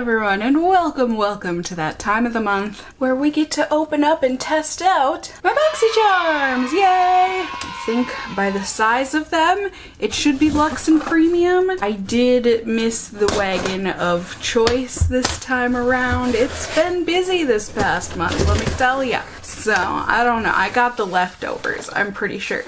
everyone, and welcome to that time of the month where we get to open up and test out my BOXYCHARMs! Yay! I think by the size of them, it should be Luxe and Premium. I did miss the wagon of choice this time around. It's been busy this past month, let me tell ya. So, I don't know, I got the leftovers, I'm pretty sure.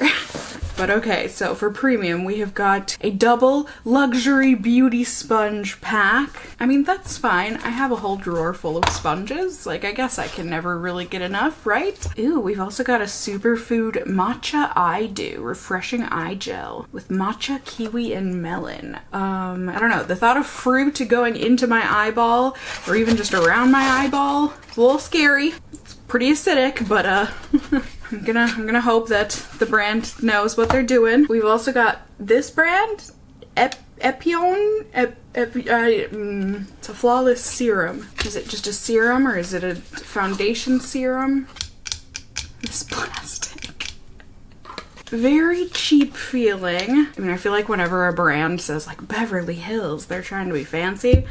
But okay, so for premium, we have got a double luxury beauty sponge pack. I mean, that's fine. I have a whole drawer full of sponges. Like, I guess I can never really get enough, right? Ooh, we've also got a superfood matcha eye dew, refreshing eye gel with matcha, kiwi, and melon. I don't know, the thought of fruit going into my eyeball or even just around my eyeball, it's a little scary. It's pretty acidic, but I'm gonna hope that the brand knows what they're doing. We've also got this brand, Epion. It's a flawless serum. Is it just a serum or is it a foundation serum? This plastic. Very cheap feeling. I mean, I feel like whenever a brand says like Beverly Hills, they're trying to be fancy.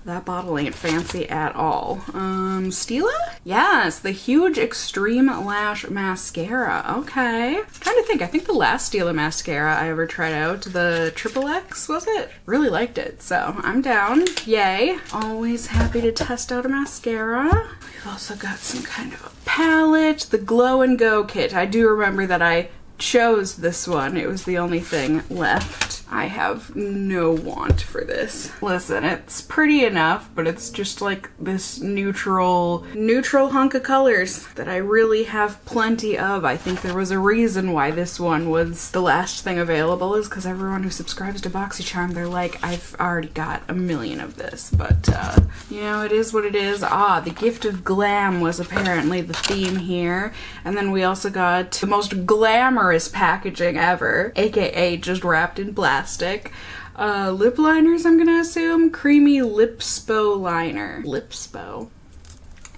That bottle ain't fancy at all. Stila? Yes, the huge Extreme Lash Mascara. Okay. I'm trying to think. I think the last Stila mascara I ever tried out, the XXX, was it? Really liked it, so I'm down. Yay. Always happy to test out a mascara. We've also got some kind of a palette. The Glow and Go kit. I do remember that I chose this one. It was the only thing left. I have no want for this. Listen, it's pretty enough, but it's just like this neutral hunk of colors that I really have plenty of. I think there was a reason why this one was the last thing available, is because everyone who subscribes to BOXYCHARM, they're like, I've already got a million of this, but you know, it is what it is. Ah, the gift of glam was apparently the theme here. And then we also got the most glamorous packaging ever, aka just wrapped in plastic. Lip liners, I'm gonna assume. Creamy Lipspo liner. Lipspo.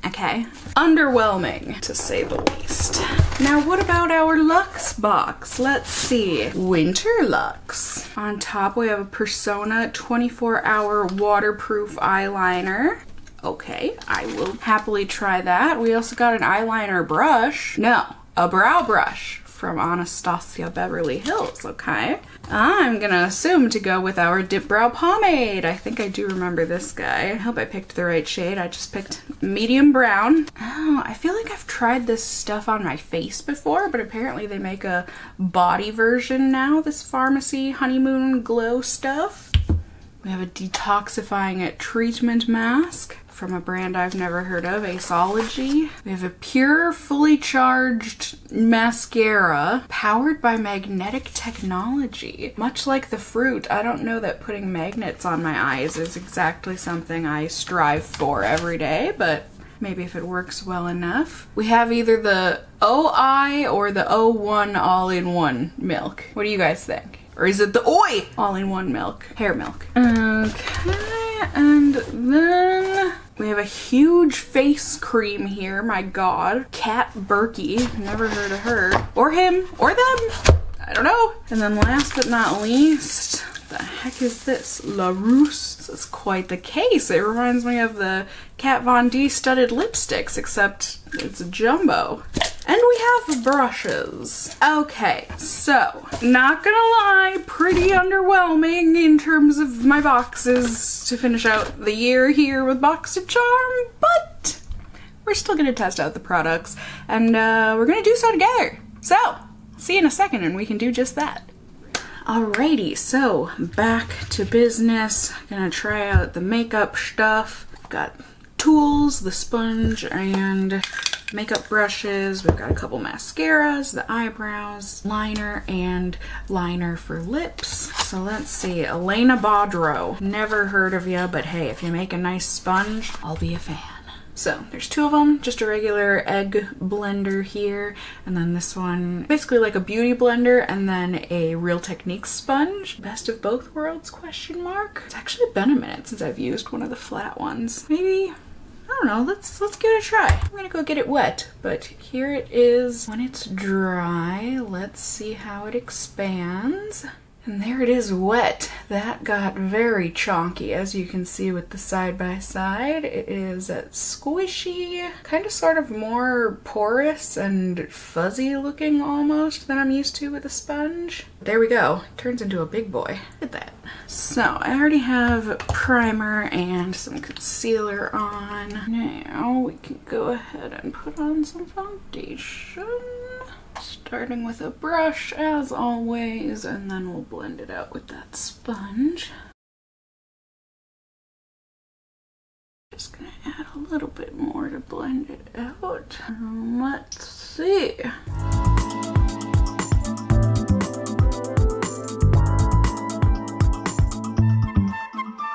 Okay. Underwhelming, to say the least. Now, what about our Luxe box? Let's see. Winter Luxe. On top, we have a Persona 24-hour waterproof eyeliner. Okay, I will happily try that. We also got an eyeliner brush. No, a brow brush from Anastasia Beverly Hills, okay? I'm gonna assume to go with our Dip Brow Pomade. I think I do remember this guy. I hope I picked the right shade. I just picked medium brown. Oh, I feel like I've tried this stuff on my face before, but apparently they make a body version now, this Pharmacy Honeymoon Glow stuff. We have a detoxifying treatment mask from a brand I've never heard of, Aceology. We have a pure, fully charged mascara powered by magnetic technology. Much like the fruit, I don't know that putting magnets on my eyes is exactly something I strive for every day, but maybe if it works well enough. We have either the OI or the O1 all-in-one milk. What do you guys think? Or is it the OI all-in-one milk? Hair milk. Okay, and then we have a huge face cream here, my god. Kat Berkey, never heard of her. Or him, or them, I don't know. And then last but not least, the heck is this? La Rousse. This is quite the case. It reminds me of the Kat Von D studded lipsticks, except it's a jumbo. And we have brushes. Okay, so, not gonna lie, pretty underwhelming in terms of my boxes to finish out the year here with BOXYCHARM, but we're still gonna test out the products, and we're gonna do so together. So, see you in a second and we can do just that. Alrighty, so back to business. Gonna try out the makeup stuff. Got tools, the sponge, and makeup brushes. We've got a couple mascaras, the eyebrows, liner, and liner for lips. So let's see, Elena Baudreau. Never heard of ya, but hey, if you make a nice sponge, I'll be a fan. So there's two of them, just a regular egg blender here, and then this one, basically like a beauty blender, and then a Real Techniques sponge. Best of both worlds, question mark? It's actually been a minute since I've used one of the flat ones. Maybe, I don't know, let's give it a try. I'm gonna go get it wet, but here it is when it's dry. Let's see how it expands. And there it is wet. That got very chonky, as you can see with the side by side. It is squishy, kind of sort of more porous and fuzzy looking almost than I'm used to with a sponge. There we go. Turns into a big boy. Look at that. So I already have primer and some concealer on. Now we can go ahead and put on some foundation. Starting with a brush as always, and then we'll blend it out with that sponge. Just gonna add a little bit more to blend it out. Let's see.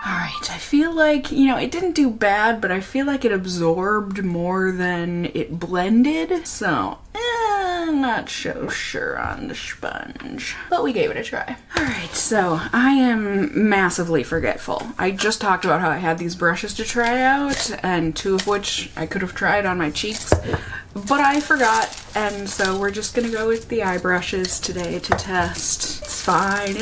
Alright, I feel like, you know, it didn't do bad, but I feel like it absorbed more than it blended, so I'm not so sure on the sponge, but we gave it a try. Alright, so I am massively forgetful. I just talked about how I had these brushes to try out, and 2 of which I could have tried on my cheeks, but I forgot, and so we're just gonna go with the eye brushes today to test. It's fine,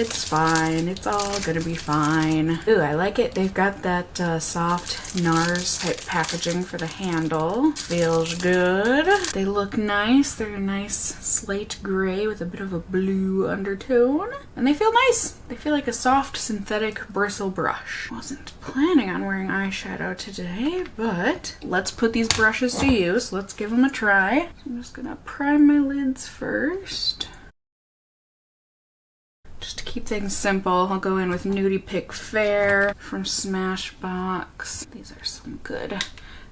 it's all gonna be fine. Ooh, I like it. They've got that soft NARS type packaging for the handle. Feels good. They look nice. They're a nice slate gray with a bit of a blue undertone. And they feel nice. They feel like a soft synthetic bristle brush. Wasn't planning on wearing eyeshadow today, but let's put these brushes to use. Let's give them a try. I'm just gonna prime my lids first. Just to keep things simple, I'll go in with Nudie Pick Fair from Smashbox. These are some good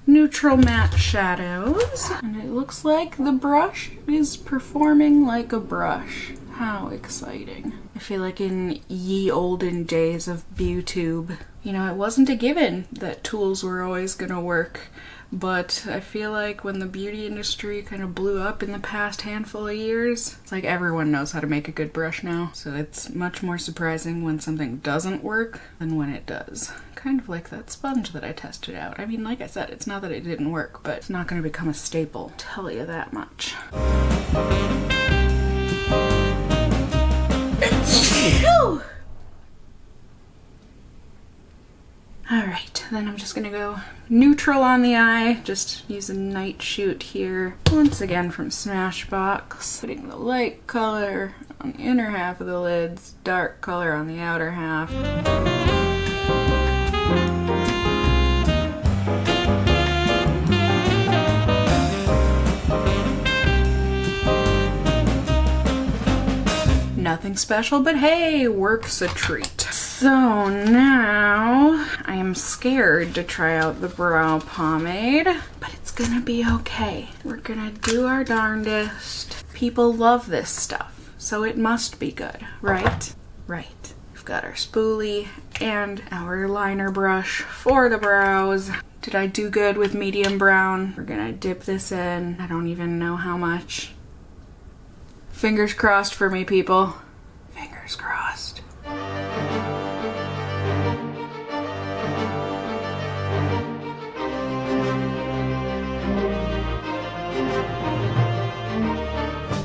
neutral matte shadows. And it looks like the brush is performing like a brush. How exciting. I feel like in ye olden days of BeauTube, you know, it wasn't a given that tools were always gonna work. But I feel like when the beauty industry kind of blew up in the past handful of years, it's like everyone knows how to make a good brush now. So it's much more surprising when something doesn't work than when it does. Kind of like that sponge that I tested out. I mean, like I said, it's not that it didn't work, but it's not going to become a staple. I'll tell you that much. Alright, then I'm just gonna go neutral on the eye, just use a night shoot here. Once again from Smashbox. Putting the light color on the inner half of the lids, dark color on the outer half. Nothing special, but hey, work's a treat. So now I am scared to try out the brow pomade, but it's gonna be okay. We're gonna do our darndest. People love this stuff, so it must be good, right? Right. We've got our spoolie and our liner brush for the brows. Did I do good with medium brown? We're gonna dip this in. I don't even know how much. Fingers crossed for me, people. Fingers crossed. I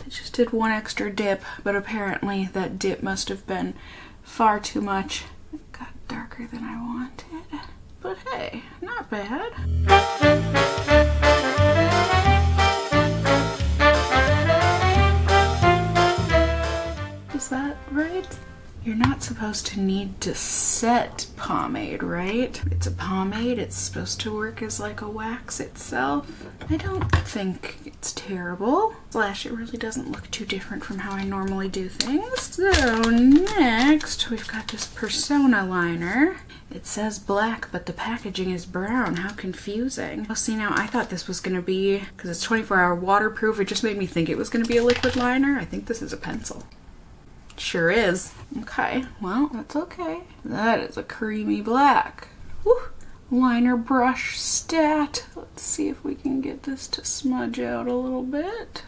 just did one extra dip, but apparently that dip must have been far too much. It got darker than I wanted. But hey, not bad. Is that right? You're not supposed to need to set pomade, right? It's a pomade, it's supposed to work as like a wax itself. I don't think it's terrible. Slash, it really doesn't look too different from how I normally do things. So next, we've got this Persona liner. It says black, but the packaging is brown. How confusing. Oh, see, now I thought this was gonna be, because it's 24-hour waterproof, it just made me think it was gonna be a liquid liner. I think this is a pencil. Sure is. Okay, well, that's okay. That is a creamy black. Woo. Liner brush stat. Let's see if we can get this to smudge out a little bit.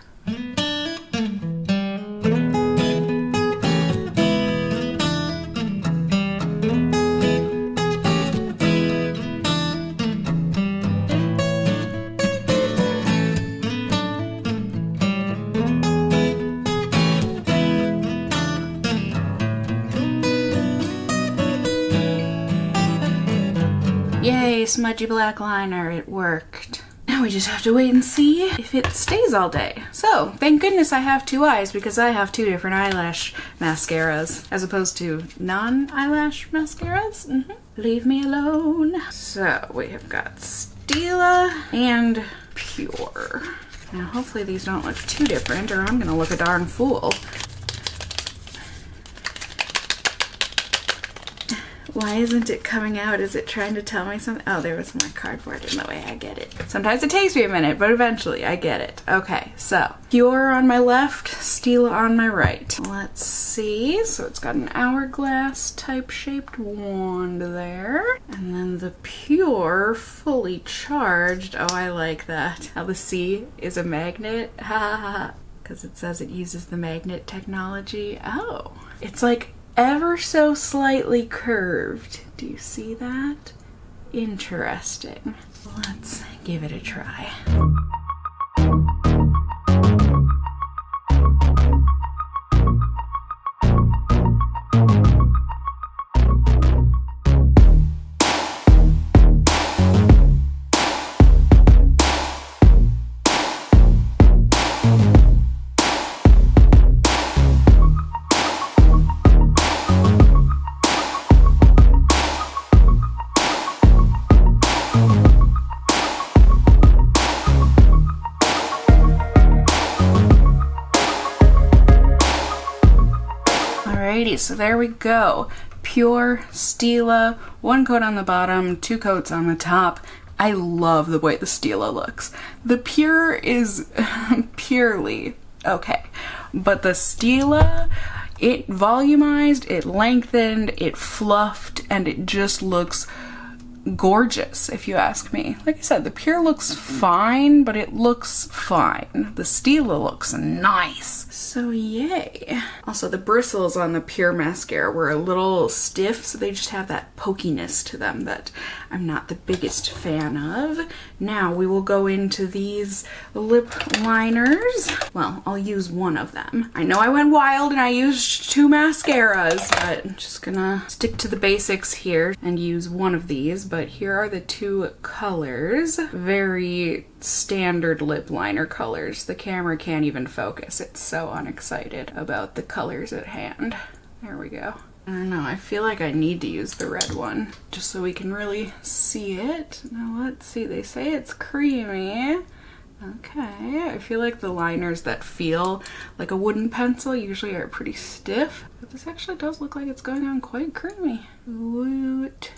smudgy black liner. It worked. Now we just have to wait and see if it stays all day. So, thank goodness I have two eyes because I have two different eyelash mascaras as opposed to non-eyelash mascaras. Leave me alone. So, we have got Stila and Pure. Now, hopefully these don't look too different or I'm gonna look a darn fool. Why isn't it coming out? Is it trying to tell me something? Oh, there was my cardboard in the way. I get it. Sometimes it takes me a minute, but eventually I get it. Okay, so Pure on my left, Stila on my right. Let's see. So it's got an hourglass type shaped wand there. And then the Pure fully charged. Oh, I like that. How the C is a magnet. Ha ha ha. Because it says it uses the magnet technology. Oh, it's like ever so slightly curved. Do you see that? Interesting. Let's give it a try. So there we go. Pure, Stila, one coat on the bottom, two coats on the top. I love the way the Stila looks. The Pure is purely okay, but the Stila, it volumized, it lengthened, it fluffed, and it just looks gorgeous, if you ask me. Like I said, the Pure looks fine, but it looks fine. The Stila looks nice. So yay. Also, the bristles on the Pure mascara were a little stiff, so they just have that pokiness to them that I'm not the biggest fan of. Now we will go into these lip liners. Well, I'll use one of them. I know I went wild and I used two mascaras, but I'm just gonna stick to the basics here and use one of these. But here are the two colors. Very standard lip liner colors. The camera can't even focus. It's so unexcited about the colors at hand. There we go. I don't know, I feel like I need to use the red one just so we can really see it. Now let's see, they say it's creamy. Okay, I feel like the liners that feel like a wooden pencil usually are pretty stiff, but this actually does look like it's going on quite creamy. Woot.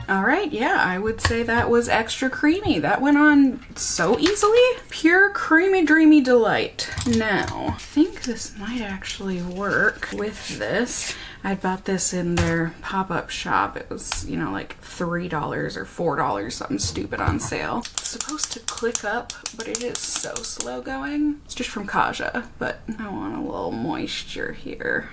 Alright, yeah, I would say that was extra creamy. That went on so easily. Pure creamy dreamy delight. Now, I think this might actually work with this. I bought this in their pop-up shop. It was, you know, like $3 or $4, something stupid on sale. It's supposed to click up, but it is so slow going. It's just from Kaja, but I want a little moisture here.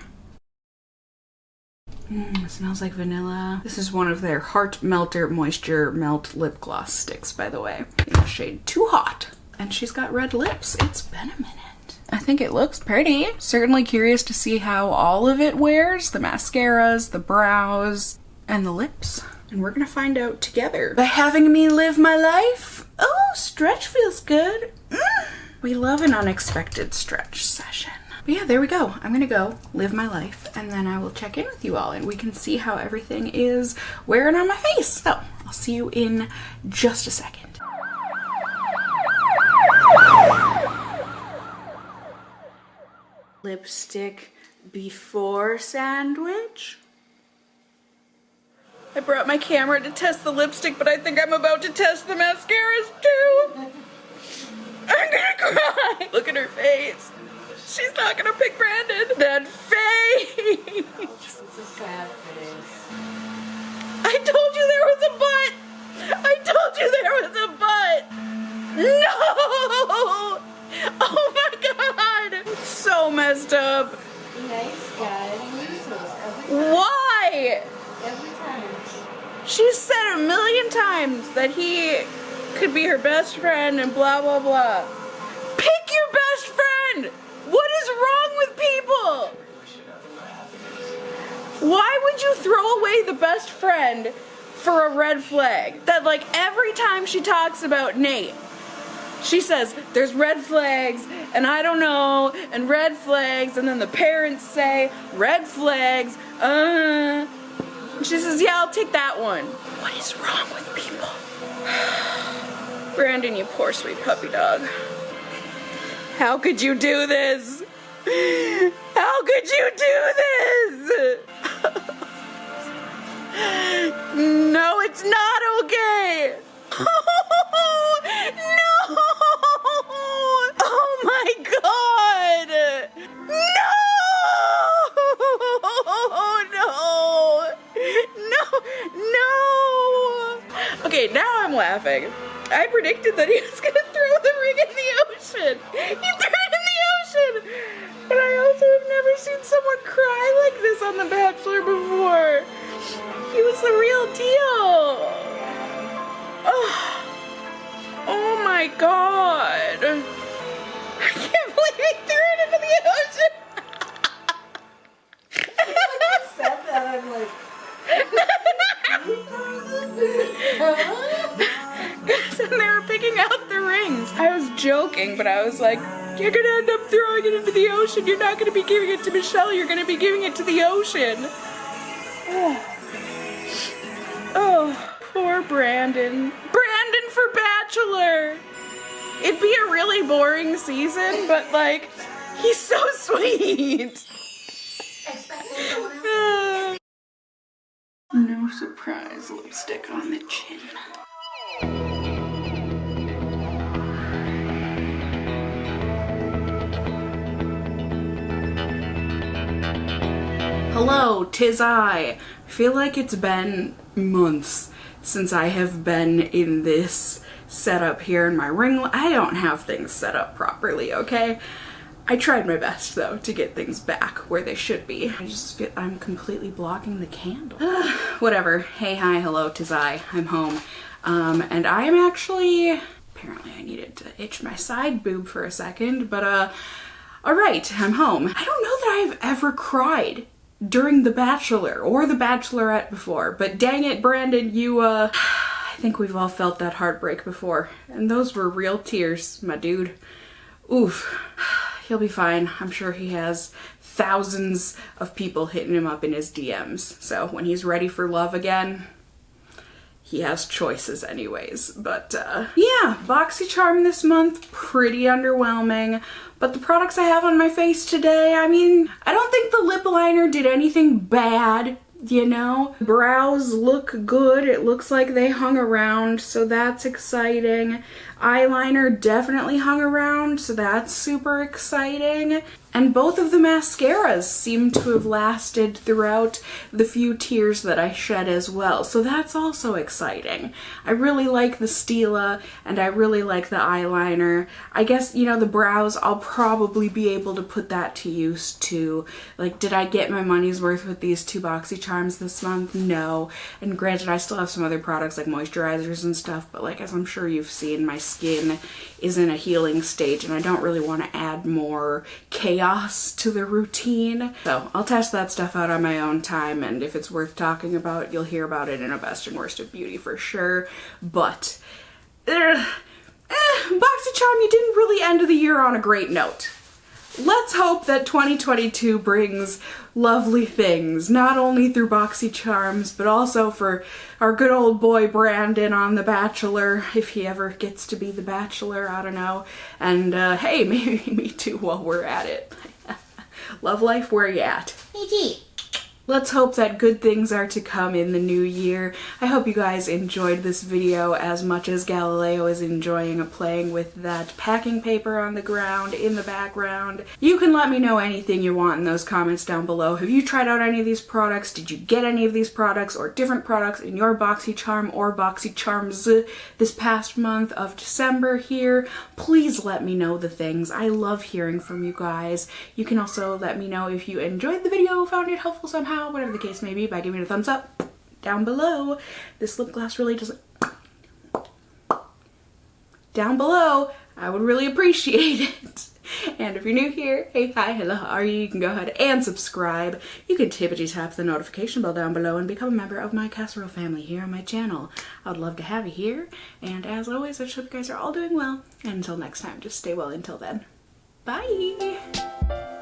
It smells like vanilla. This is one of their Heart Melter Moisture Melt Lip Gloss sticks, by the way. In the shade Too Hot. And she's got red lips. It's been a minute. I think it looks pretty. Certainly curious to see how all of it wears. The mascaras, the brows, and the lips. And we're gonna find out together. By having me live my life. Oh, stretch feels good. We love an unexpected stretch session. But yeah, there we go. I'm gonna go live my life and then I will check in with you all and we can see how everything is wearing on my face. So I'll see you in just a second. Lipstick before sandwich. I brought my camera to test the lipstick, but I think I'm about to test the mascaras too. I'm gonna cry. Look at her face. She's not gonna pick Brandon. That face! It's a sad face. I told you there was a butt! I told you there was a butt! No! Oh my god! So messed up. Nice guy. Every time. Why? Every time. She's said 1,000,000 times that he could be her best friend and blah blah blah. Pick your best friend! What would you throw away the best friend for a red flag? That like every time she talks about Nate, she says, there's red flags, and I don't know, and red flags, and then the parents say, red flags, and she says, yeah, I'll take that one. What is wrong with people? Brandon, you poor sweet puppy dog. How could you do this? How could you do this? No, it's not okay. Oh, no! Oh my God! No! Okay, now I'm laughing. I predicted that he was gonna throw the ring in the ocean. He threw it in the ocean! But I also have never seen someone cry like this on The Bachelor before. He was the real deal. Oh my God. I can't believe he threw it into the ocean. When you said that, I'm like, and they were picking out the rings. I was joking, but I was like, you're gonna end up throwing it into the ocean. You're not gonna be giving it to Michelle. You're gonna be giving it to the ocean. Oh, poor Brandon. Brandon for Bachelor. It'd be a really boring season, but like, he's so sweet. No surprise lipstick on the chin. Hello, 'tis I. Feel like it's been months since I have been in this setup here in my ring light. I don't have things set up properly, okay? I tried my best though to get things back where they should be. I just feel I'm completely blocking the candle. Whatever. Hey, hi, hello, 'tis I. I'm home. And I am actually, apparently I needed to itch my side boob for a second, but alright, I'm home. I don't know that I've ever cried during The Bachelor or The Bachelorette before, but dang it, Brandon, you, I think we've all felt that heartbreak before, and those were real tears, my dude. Oof. He'll be fine. I'm sure he has thousands of people hitting him up in his DMs, so when he's ready for love again, he has choices anyways. But yeah, BOXYCHARM this month, pretty underwhelming. But the products I have on my face today, I mean, I don't think the lip liner did anything bad, you know? Brows look good. It looks like they hung around, so that's exciting. Eyeliner definitely hung around, so that's super exciting. And both of the mascaras seem to have lasted throughout the few tears that I shed as well, so that's also exciting. I really like the Stila, and I really like the eyeliner. I guess, you know, the brows, I'll probably be able to put that to use too. Like, did I get my money's worth with these two BOXYCHARMs this month? No. And granted, I still have some other products like moisturizers and stuff, but like, as I'm sure you've seen, my skin is in a healing stage, and I don't really want to add more chaos to the routine. So I'll test that stuff out on my own time, and if it's worth talking about, you'll hear about it in a best and worst of beauty for sure. But BOXYCHARM, you didn't really end the year on a great note. Let's hope that 2022 brings lovely things, not only through BOXYCHARMs, but also for our good old boy Brandon on The Bachelor, if he ever gets to be The Bachelor, I don't know. And hey, maybe me too while we're at it. Love life, where you at? Hey, Let's hope that good things are to come in the new year. I hope you guys enjoyed this video as much as Galileo is enjoying playing with that packing paper on the ground in the background. You can let me know anything you want in those comments down below. Have you tried out any of these products? Did you get any of these products or different products in your BOXYCHARM or BOXYCHARMs this past month of December here? Please let me know the things. I love hearing from you guys. You can also let me know if you enjoyed the video, found it helpful somehow, whatever the case may be, by giving it a thumbs up down below. This lip gloss really doesn't... Down below, I would really appreciate it. And if you're new here, hey, hi, hello, how are you? You can go ahead and subscribe. You can tippity tap the notification bell down below and become a member of my casserole family here on my channel. I would love to have you here. And as always, I just hope you guys are all doing well. And until next time, just stay well until then. Bye!